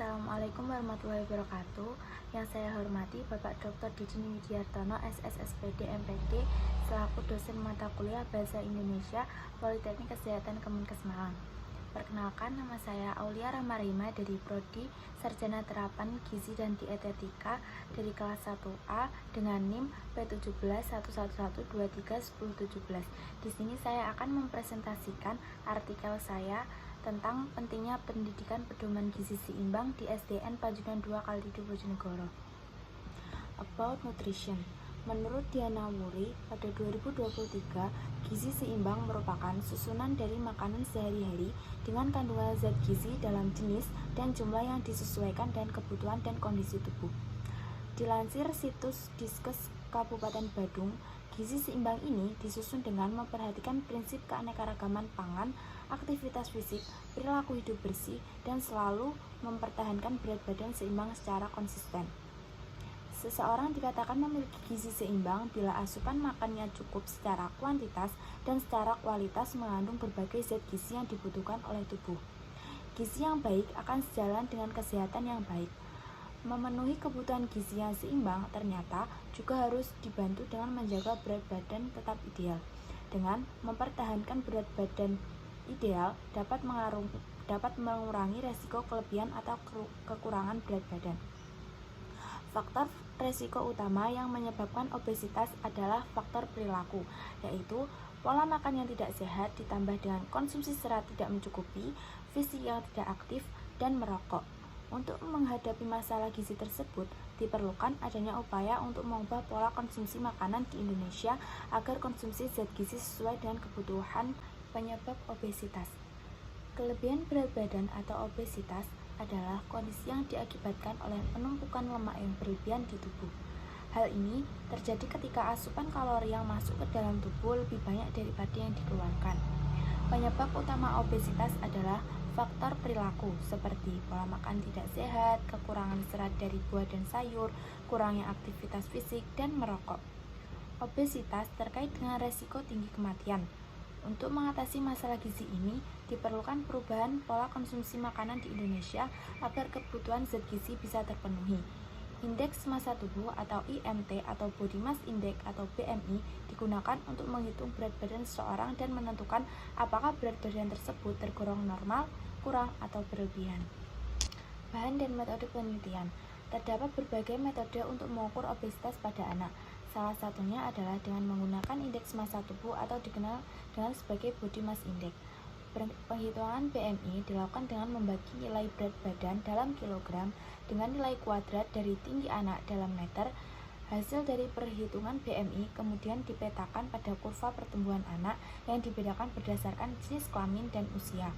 Assalamualaikum warahmatullahi wabarakatuh. Yang saya hormati Bapak Dr. Didin Widiartono, SSSPD MPD, selaku dosen mata kuliah Bahasa Indonesia Politeknik Kesehatan Kemenkes Malang. Perkenalkan, nama saya Aulia Ramarima dari Prodi Sarjana Terapan Gizi dan Dietetika dari kelas 1A dengan NIM P171111231017. Di sini saya akan mempresentasikan artikel saya tentang pentingnya pendidikan pedoman gizi seimbang di SDN Panjunan 2 Kalidu Bojonegoro. About nutrition. Menurut Diana Wuri, pada 2023, gizi seimbang merupakan susunan dari makanan sehari-hari dengan kandungan zat gizi dalam jenis dan jumlah yang disesuaikan dengan kebutuhan dan kondisi tubuh. Dilansir situs Diskes Kabupaten Badung, gizi seimbang ini disusun dengan memperhatikan prinsip keanekaragaman pangan, aktivitas fisik, perilaku hidup bersih, dan selalu mempertahankan berat badan seimbang secara konsisten. Seseorang dikatakan memiliki gizi seimbang bila asupan makannya cukup secara kuantitas dan secara kualitas mengandung berbagai zat gizi yang dibutuhkan oleh tubuh. Gizi yang baik akan sejalan dengan kesehatan yang baik. Memenuhi kebutuhan gizi yang seimbang ternyata juga harus dibantu dengan menjaga berat badan tetap ideal. Dengan mempertahankan berat badan ideal dapat mengurangi resiko kelebihan atau kekurangan berat badan. Faktor resiko utama yang menyebabkan obesitas adalah faktor perilaku, yaitu pola makan yang tidak sehat ditambah dengan konsumsi serat tidak mencukupi, fisik yang tidak aktif, dan merokok. Untuk menghadapi masalah gizi tersebut, diperlukan adanya upaya untuk mengubah pola konsumsi makanan di Indonesia agar konsumsi zat gizi sesuai dengan kebutuhan. Penyebab obesitas. Kelebihan berat badan atau obesitas adalah kondisi yang diakibatkan oleh penumpukan lemak yang berlebihan di tubuh. Hal ini terjadi ketika asupan kalori yang masuk ke dalam tubuh lebih banyak daripada yang dikeluarkan. Penyebab utama obesitas adalah faktor perilaku seperti pola makan tidak sehat, kekurangan serat dari buah dan sayur, kurangnya aktivitas fisik, dan merokok. Obesitas terkait dengan resiko tinggi kematian. Untuk mengatasi masalah gizi ini, diperlukan perubahan pola konsumsi makanan di Indonesia agar kebutuhan zat gizi bisa terpenuhi. Indeks massa tubuh atau IMT atau Body Mass Index atau BMI digunakan untuk menghitung berat badan seseorang dan menentukan apakah berat badan tersebut tergolong normal, kurang, atau berlebihan. Bahan dan metode penelitian. Terdapat berbagai metode untuk mengukur obesitas pada anak. Salah satunya adalah dengan menggunakan indeks massa tubuh atau dikenal dengan sebagai Body Mass Index. Penghitungan BMI dilakukan dengan membagi nilai berat badan dalam kilogram dengan nilai kuadrat dari tinggi anak dalam meter. Hasil dari perhitungan BMI kemudian dipetakan pada kurva pertumbuhan anak yang dibedakan berdasarkan jenis kelamin dan usia.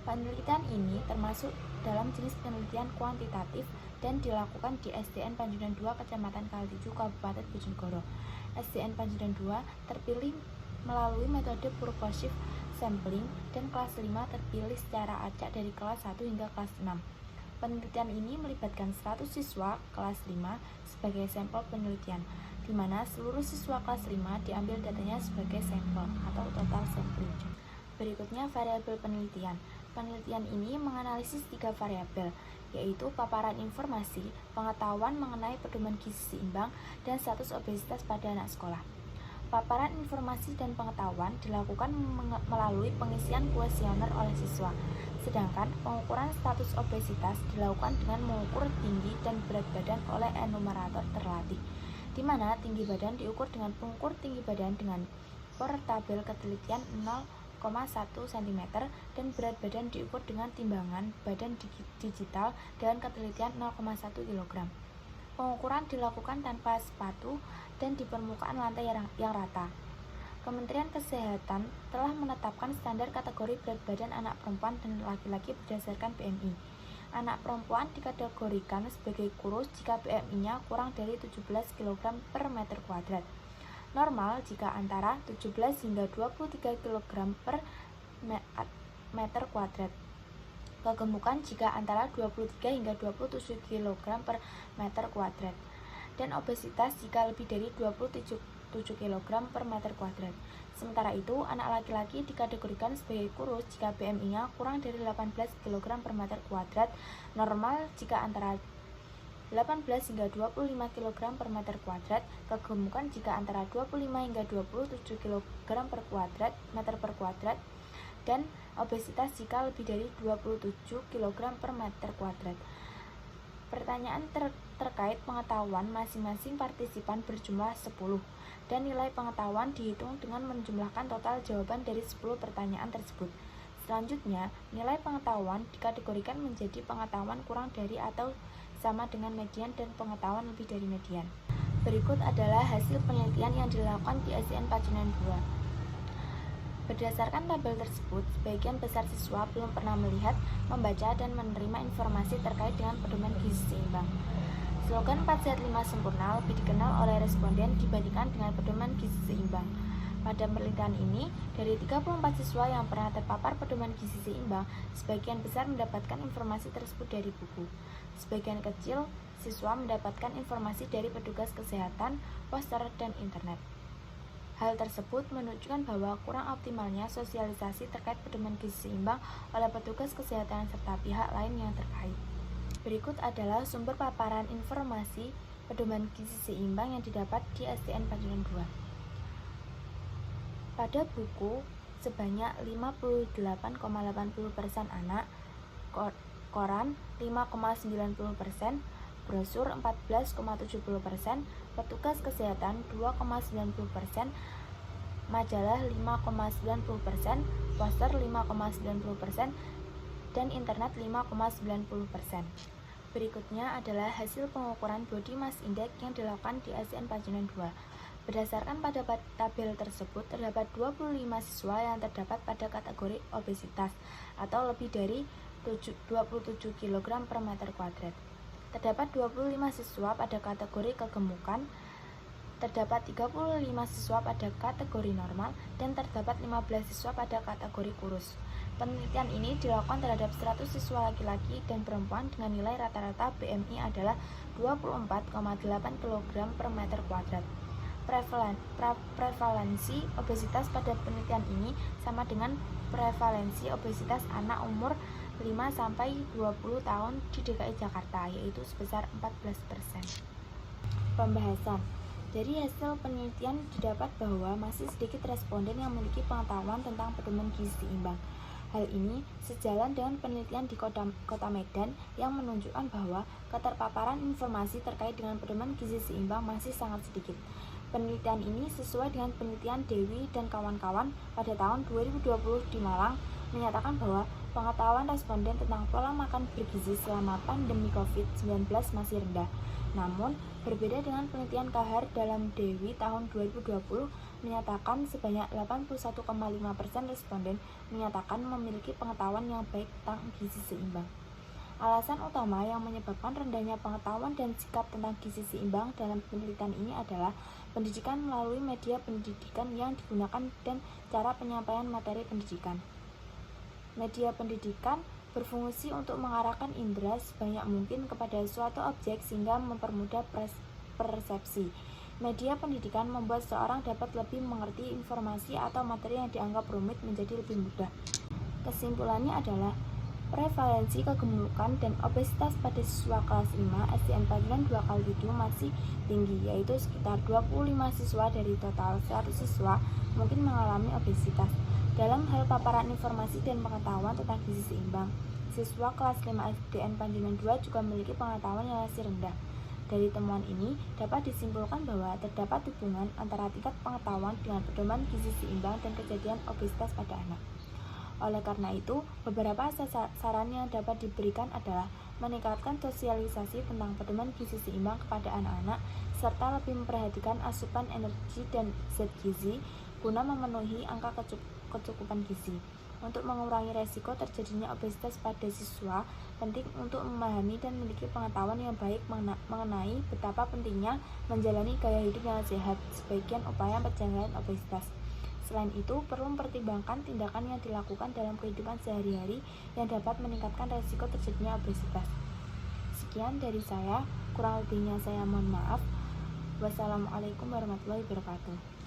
Penelitian ini termasuk dalam jenis penelitian kuantitatif dan dilakukan di SDN Panjunan 2 Kecamatan Kalidu Kabupaten Bojonegoro. SDN Panjunan 2 terpilih melalui metode purposive sampling dan kelas 5 terpilih secara acak dari kelas 1 hingga kelas 6. Penelitian ini melibatkan 100 siswa kelas 5 sebagai sampel penelitian, di mana seluruh siswa kelas 5 diambil datanya sebagai sampel atau total sampling. Berikutnya variabel penelitian. Penelitian ini menganalisis 3 variabel, yaitu paparan informasi, pengetahuan mengenai pedoman gizi seimbang, dan status obesitas pada anak sekolah. Paparan informasi dan pengetahuan dilakukan melalui pengisian kuesioner oleh siswa, sedangkan pengukuran status obesitas dilakukan dengan mengukur tinggi dan berat badan oleh enumerator terlatih, di mana tinggi badan diukur dengan pengukur tinggi badan dengan portabel ketelitian 0,1 cm dan berat badan diukur dengan timbangan badan digital dengan ketelitian 0,1 kg. Pengukuran dilakukan tanpa sepatu dan di permukaan lantai yang rata. Kementerian Kesehatan telah menetapkan standar kategori berat badan anak perempuan dan laki-laki berdasarkan BMI. Anak perempuan dikategorikan sebagai kurus jika BMI-nya kurang dari 17 kg per meter kuadrat. Normal jika antara 17 hingga 23 kg per meter kuadrat. Kegemukan jika antara 23 hingga 27 kg per meter kuadrat. Dan obesitas jika lebih dari 27 kg per meter kuadrat. Sementara itu, anak laki-laki dikategorikan sebagai kurus jika BMI-nya kurang dari 18 kg per meter kuadrat, normal jika antara 18 hingga 25 kg per meter kuadrat, kegemukan jika antara 25 hingga 27 kg meter per kuadrat, dan obesitas jika lebih dari 27 kg per meter kuadrat. Pertanyaan terkait pengetahuan masing-masing partisipan berjumlah 10, dan nilai pengetahuan dihitung dengan menjumlahkan total jawaban dari 10 pertanyaan tersebut. Selanjutnya, nilai pengetahuan dikategorikan menjadi pengetahuan kurang dari atau sama dengan median dan pengetahuan lebih dari median. Berikut adalah hasil penelitian yang dilakukan di SDN Pacinan 2. Berdasarkan tabel tersebut, sebagian besar siswa belum pernah melihat, membaca, dan menerima informasi terkait dengan pedoman gizi seimbang. Slogan 4 Sehat 5 Sempurna lebih dikenal oleh responden dibandingkan dengan pedoman gizi seimbang. Pada penelitian ini, dari 34 siswa yang pernah terpapar pedoman gizi seimbang, sebagian besar mendapatkan informasi tersebut dari buku. Sebagian kecil siswa mendapatkan informasi dari petugas kesehatan, poster, dan internet. Hal tersebut menunjukkan bahwa kurang optimalnya sosialisasi terkait pedoman gizi seimbang oleh petugas kesehatan serta pihak lain yang terkait. Berikut adalah sumber paparan informasi pedoman gizi seimbang yang didapat di SDN Pacinan 2. Pada buku, sebanyak 58,80% anak, koran 5,90%, brosur 14,70%, petugas kesehatan 2,90%, majalah 5,90%, poster 5,90%, dan internet 5,90%. Berikutnya adalah hasil pengukuran Body Mass Index yang dilakukan di SDN Pacinan 2. Berdasarkan pada tabel tersebut, terdapat 25 siswa yang terdapat pada kategori obesitas atau lebih dari 27 kg per meter kuadrat. Terdapat 25 siswa pada kategori kegemukan, terdapat 35 siswa pada kategori normal, dan terdapat 15 siswa pada kategori kurus. Penelitian ini dilakukan terhadap 100 siswa laki-laki dan perempuan dengan nilai rata-rata BMI adalah 24,8 kg per meter kuadrat. Prevalensi obesitas pada penelitian ini sama dengan prevalensi obesitas anak umur 5-20 tahun di DKI Jakarta, yaitu sebesar 14%. Pembahasan. Dari hasil penelitian didapat bahwa masih sedikit responden yang memiliki pengetahuan tentang pedoman gizi seimbang. Hal ini sejalan dengan penelitian di Kota Medan yang menunjukkan bahwa keterpaparan informasi terkait dengan pedoman gizi seimbang masih sangat sedikit. Penelitian ini sesuai dengan penelitian Dewi dan kawan-kawan pada tahun 2020 di Malang menyatakan bahwa pengetahuan responden tentang pola makan bergizi selama pandemi COVID-19 masih rendah. Namun, berbeda dengan penelitian Kahar dalam Dewi tahun 2020 menyatakan sebanyak 81,5% responden menyatakan memiliki pengetahuan yang baik tentang gizi seimbang. Alasan utama yang menyebabkan rendahnya pengetahuan dan sikap tentang gizi seimbang dalam penelitian ini adalah pendidikan melalui media pendidikan yang digunakan dan cara penyampaian materi pendidikan. Media pendidikan berfungsi untuk mengarahkan indera sebanyak mungkin kepada suatu objek sehingga mempermudah persepsi. Media pendidikan membuat seorang dapat lebih mengerti informasi atau materi yang dianggap rumit menjadi lebih mudah. Kesimpulannya adalah prevalensi kegemukan dan obesitas pada siswa kelas 5 SDN Pacinan 2 Kalidu masih tinggi, yaitu sekitar 25 siswa dari total 100 siswa mungkin mengalami obesitas. Dalam hal paparan informasi dan pengetahuan tentang gizi seimbang, siswa kelas 5 SDN Pacinan 2 juga memiliki pengetahuan yang masih rendah. Dari temuan ini, dapat disimpulkan bahwa terdapat hubungan antara tingkat pengetahuan dengan pedoman gizi seimbang dan kejadian obesitas pada anak. Oleh karena itu, beberapa saran yang dapat diberikan adalah meningkatkan sosialisasi tentang pedoman gizi seimbang kepada anak-anak, serta lebih memperhatikan asupan energi dan zat gizi guna memenuhi angka kecukupan gizi. Untuk mengurangi resiko terjadinya obesitas pada siswa, penting untuk memahami dan memiliki pengetahuan yang baik mengenai betapa pentingnya menjalani gaya hidup yang sehat, sebagian upaya pencegahan obesitas. Selain itu, perlu mempertimbangkan tindakan yang dilakukan dalam kehidupan sehari-hari yang dapat meningkatkan resiko terjadinya obesitas. Sekian dari saya, kurang lebihnya saya mohon maaf. Wassalamualaikum warahmatullahi wabarakatuh.